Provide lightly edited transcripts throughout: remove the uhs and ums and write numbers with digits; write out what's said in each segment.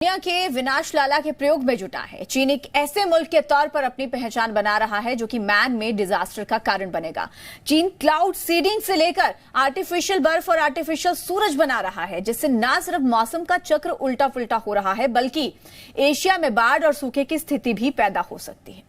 दुनिया के विनाश लाला के प्रयोग में जुटा है। चीन एक ऐसे मुल्क के तौर पर अपनी पहचान बना रहा है जो कि मैन मेड डिजास्टर का कारण बनेगा। चीन क्लाउड सीडिंग से लेकर आर्टिफिशियल बर्फ और आर्टिफिशियल सूरज बना रहा है, जिससे न सिर्फ मौसम का चक्र उल्टा पुल्टा हो रहा है, बल्कि एशिया में बाढ़ और सूखे की स्थिति भी पैदा हो सकती है।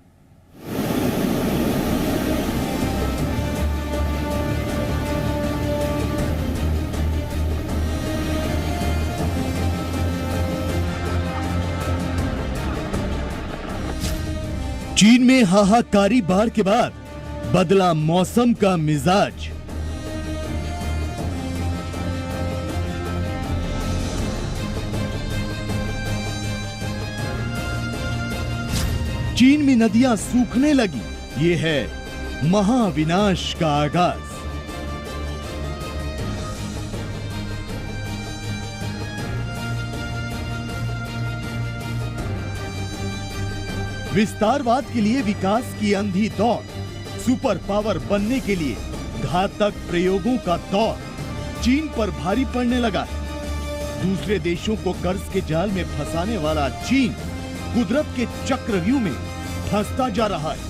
चीन में हाहाकारी बाढ़ के बाद बदला मौसम का मिजाज। चीन में नदियां सूखने लगी। ये है महाविनाश का आगाज। विस्तारवाद के लिए विकास की अंधी दौड़, सुपर पावर बनने के लिए घातक प्रयोगों का दौर चीन पर भारी पड़ने लगा है। दूसरे देशों को कर्ज के जाल में फंसाने वाला चीन कुदरत के चक्रव्यूह में फंसता जा रहा है।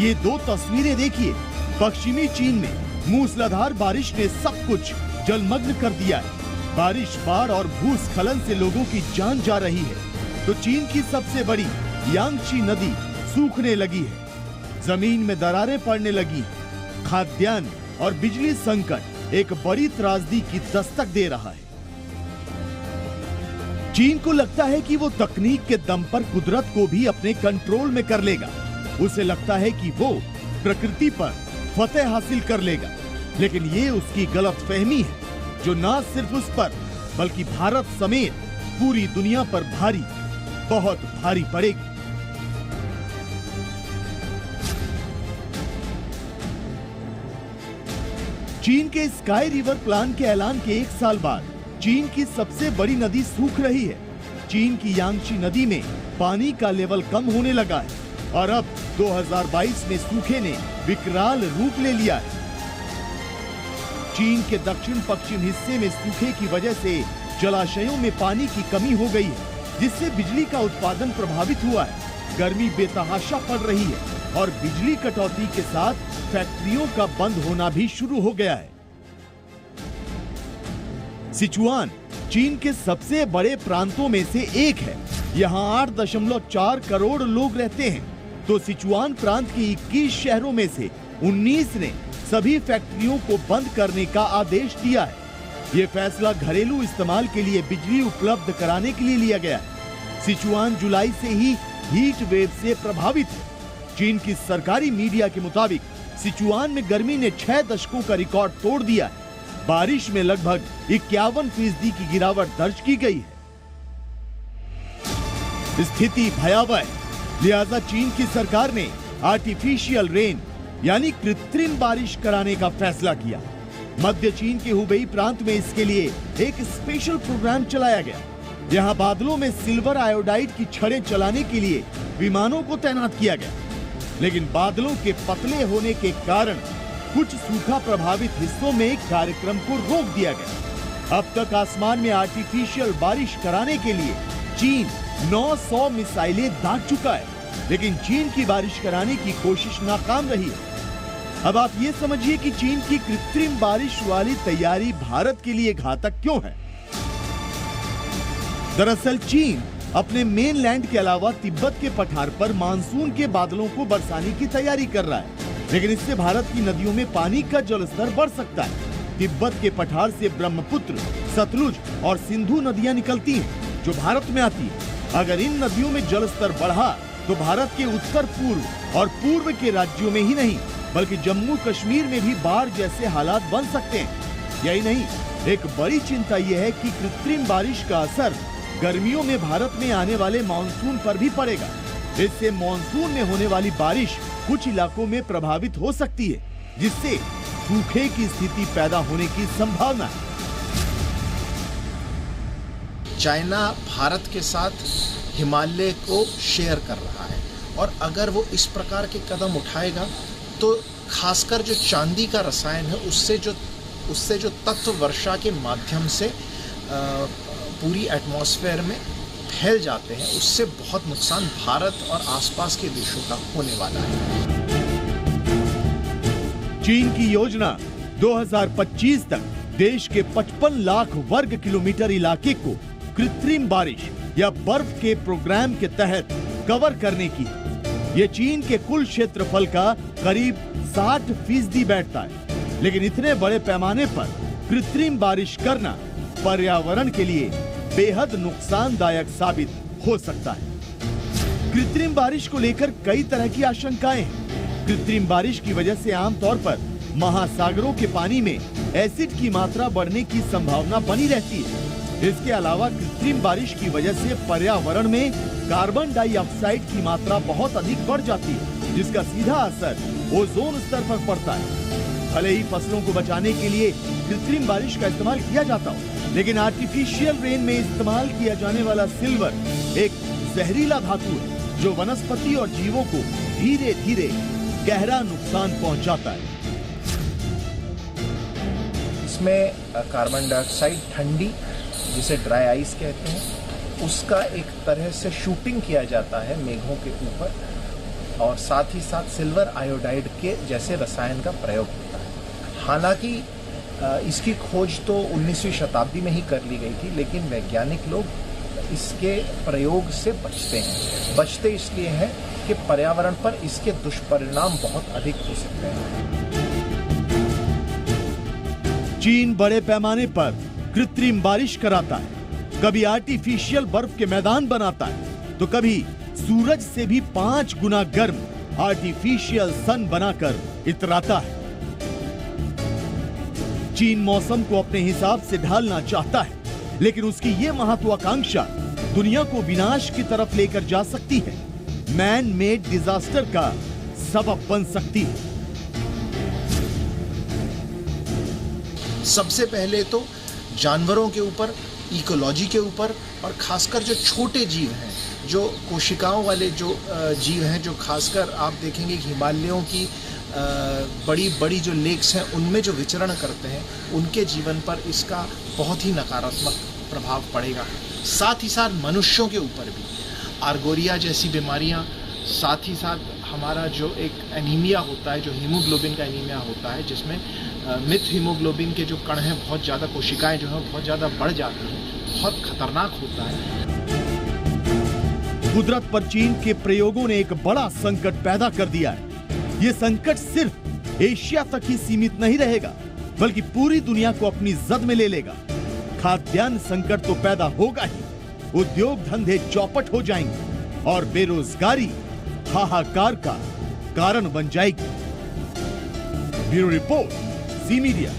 ये दो तस्वीरें देखिए। पश्चिमी चीन में मूसलाधार बारिश ने सब कुछ जलमग्न कर दिया है। बारिश, बाढ़ और भूस्खलन से लोगों की जान जा रही है। तो चीन की सबसे बड़ी यांगशी नदी सूखने लगी है। जमीन में दरारें पड़ने लगी। खाद्यान्न और बिजली संकट एक बड़ी त्रासदी की दस्तक दे रहा है। चीन को लगता है कि वो तकनीक के दम पर कुदरत को भी अपने कंट्रोल में कर लेगा। उसे लगता है कि वो प्रकृति पर फतेह हासिल कर लेगा, लेकिन ये उसकी गलतफहमी है, जो न सिर्फ उस पर बल्कि भारत समेत पूरी दुनिया पर भारी, बहुत भारी पड़ेगी। चीन के स्काई रिवर प्लान के ऐलान के एक साल बाद चीन की सबसे बड़ी नदी सूख रही है। चीन की यांगशी नदी में पानी का लेवल कम होने लगा है और अब 2022 में सूखे ने विकराल रूप ले लिया है। चीन के दक्षिण पश्चिम हिस्से में सूखे की वजह से जलाशयों में पानी की कमी हो गई है, जिससे बिजली का उत्पादन प्रभावित हुआ है। गर्मी बेतहाशा पड़ रही है और बिजली कटौती के साथ फैक्ट्रियों का बंद होना भी शुरू हो गया है। सिचुआन चीन के सबसे बड़े प्रांतों में से एक है। यहाँ 8.4 करोड़ लोग रहते हैं। तो सिचुआन प्रांत के 21 शहरों में से 19 ने सभी फैक्ट्रियों को बंद करने का आदेश दिया है। ये फैसला घरेलू इस्तेमाल के लिए बिजली उपलब्ध कराने के लिए लिया गया है। सिचुआन जुलाई से ही हीट वेव से प्रभावित है। चीन की सरकारी मीडिया के मुताबिक सिचुआन में गर्मी ने 6 दशकों का रिकॉर्ड तोड़ दिया है। बारिश में लगभग 51% की गिरावट दर्ज की गई है। स्थिति भयावह है, लिहाजा चीन की सरकार ने आर्टिफिशियल रेन यानी कृत्रिम बारिश कराने का फैसला किया। मध्य चीन के हुबेई प्रांत में इसके लिए एक स्पेशल प्रोग्राम चलाया गया। यहाँ बादलों में सिल्वर आयोडाइड की छड़ें चलाने के लिए विमानों को तैनात किया गया, लेकिन बादलों के पतले होने के कारण कुछ सूखा प्रभावित हिस्सों में कार्यक्रम को रोक दिया गया। अब तक आसमान में आर्टिफिशियल बारिश कराने के लिए चीन 900 मिसाइलें दाग चुका है, लेकिन चीन की बारिश कराने की कोशिश नाकाम रही है। अब आप ये समझिए कि चीन की कृत्रिम बारिश वाली तैयारी भारत के लिए घातक क्यों है। दरअसल चीन अपने मेनलैंड के अलावा तिब्बत के पठार पर मानसून के बादलों को बरसाने की तैयारी कर रहा है, लेकिन इससे भारत की नदियों में पानी का जलस्तर बढ़ सकता है। तिब्बत के पठार से ब्रह्मपुत्र, सतलुज और सिंधु नदियां निकलती हैं, जो भारत में आती है। अगर इन नदियों में जलस्तर बढ़ा तो भारत के उत्तर पूर्व और पूर्व के राज्यों में ही नहीं, बल्कि जम्मू कश्मीर में भी बाढ़ जैसे हालात बन सकते हैं। यही नहीं, एक बड़ी चिंता यह है कि कृत्रिम बारिश का असर गर्मियों में भारत में आने वाले मानसून पर भी पड़ेगा। इससे मानसून में होने वाली बारिश कुछ इलाकों में प्रभावित हो सकती है, जिससे सूखे की स्थिति पैदा होने की संभावना है। चाइना भारत के साथ हिमालय को शेयर कर रहा है, और अगर वो इस प्रकार के कदम उठाएगा तो खासकर जो चांदी का रसायन है उससे जो तत्व वर्षा के माध्यम से पूरी एटमॉस्फेयर में फैल जाते हैं, उससे बहुत नुकसान भारत और आसपास के देशों का होने वाला है। चीन की योजना 2025 तक देश के 55 लाख वर्ग किलोमीटर इलाके को कृत्रिम बारिश या बर्फ के प्रोग्राम के तहत कवर करने की है। ये चीन के कुल क्षेत्रफल का करीब 60% बैठता है, लेकिन इतने बड़े पैमाने पर कृत्रिम बारिश करना पर्यावरण के लिए बेहद नुकसानदायक साबित हो सकता है। कृत्रिम बारिश को लेकर कई तरह की आशंकाएं हैं। कृत्रिम बारिश की वजह से आमतौर पर महासागरों के पानी में एसिड की मात्रा बढ़ने की संभावना बनी रहती है। इसके अलावा कृत्रिम बारिश की वजह से पर्यावरण में कार्बन डाइऑक्साइड की मात्रा बहुत अधिक बढ़ जाती है, जिसका सीधा असर ओजोन स्तर पर पड़ता है। भले ही फसलों को बचाने के लिए कृत्रिम बारिश का इस्तेमाल किया जाता हो, लेकिन आर्टिफिशियल रेन में इस्तेमाल किया जाने वाला सिल्वर एक जहरीला धातु है जो वनस्पति और जीवों को धीरे धीरे गहरा नुकसान पहुंचाता है। इसमें कार्बन डाइऑक्साइड ठंडी, जिसे ड्राई आइस कहते हैं, उसका एक तरह से शूटिंग किया जाता है मेघों के ऊपर, और साथ ही साथ सिल्वर आयोडाइड के जैसे रसायन का प्रयोग होता है। हालांकि इसकी खोज तो 19वीं शताब्दी में ही कर ली गई थी, लेकिन वैज्ञानिक लोग इसके प्रयोग से बचते हैं। बचते इसलिए हैं कि पर्यावरण पर इसके दुष्परिणाम बहुत अधिक हो सकते हैं। चीन बड़े पैमाने पर कृत्रिम बारिश कराता है, कभी आर्टिफिशियल बर्फ के मैदान बनाता है, तो कभी सूरज से भी 5 गुना गर्म आर्टिफिशियल सन बनाकर इतराता है। चीन मौसम को अपने हिसाब से ढालना चाहता है, लेकिन उसकी ये महत्वाकांक्षा दुनिया को विनाश की तरफ लेकर जा सकती है, मैन मेड डिजास्टर का सबब बन सकती है। सबसे पहले तो जानवरों के ऊपर, इकोलॉजी के ऊपर, और खासकर जो छोटे जीव हैं, जो कोशिकाओं वाले जो जीव हैं, जो खासकर आप देखेंगे कि हिमालयों की बड़ी बड़ी जो लेक्स हैं उनमें जो विचरण करते हैं, उनके जीवन पर इसका बहुत ही नकारात्मक प्रभाव पड़ेगा। साथ ही साथ मनुष्यों के ऊपर भी आर्गोरिया जैसी बीमारियां, साथ ही साथ हमारा जो एक एनीमिया होता है, जो हीमोग्लोबिन का एनीमिया होता है, जिसमें मिथ हीमोग्लोबिन के जो कण हैं, बहुत ज़्यादा कोशिकाएं जो हैं बहुत ज़्यादा बढ़ जाती हैं, बहुत खतरनाक होता है। कुदरत पर चीन के प्रयोगों ने एक बड़ा संकट पैदा कर दिया है। ये संकट सिर्फ एशिया तक ही सीमित नहीं रहेगा, बल्कि पूरी दुनिया को अपनी जद में ले लेगा। खाद्यान्न संकट तो पैदा होगा ही, उद्योग धंधे चौपट हो जाएंगे और बेरोजगारी हाहाकार का कारण बन जाएगी। Bureau report, C media.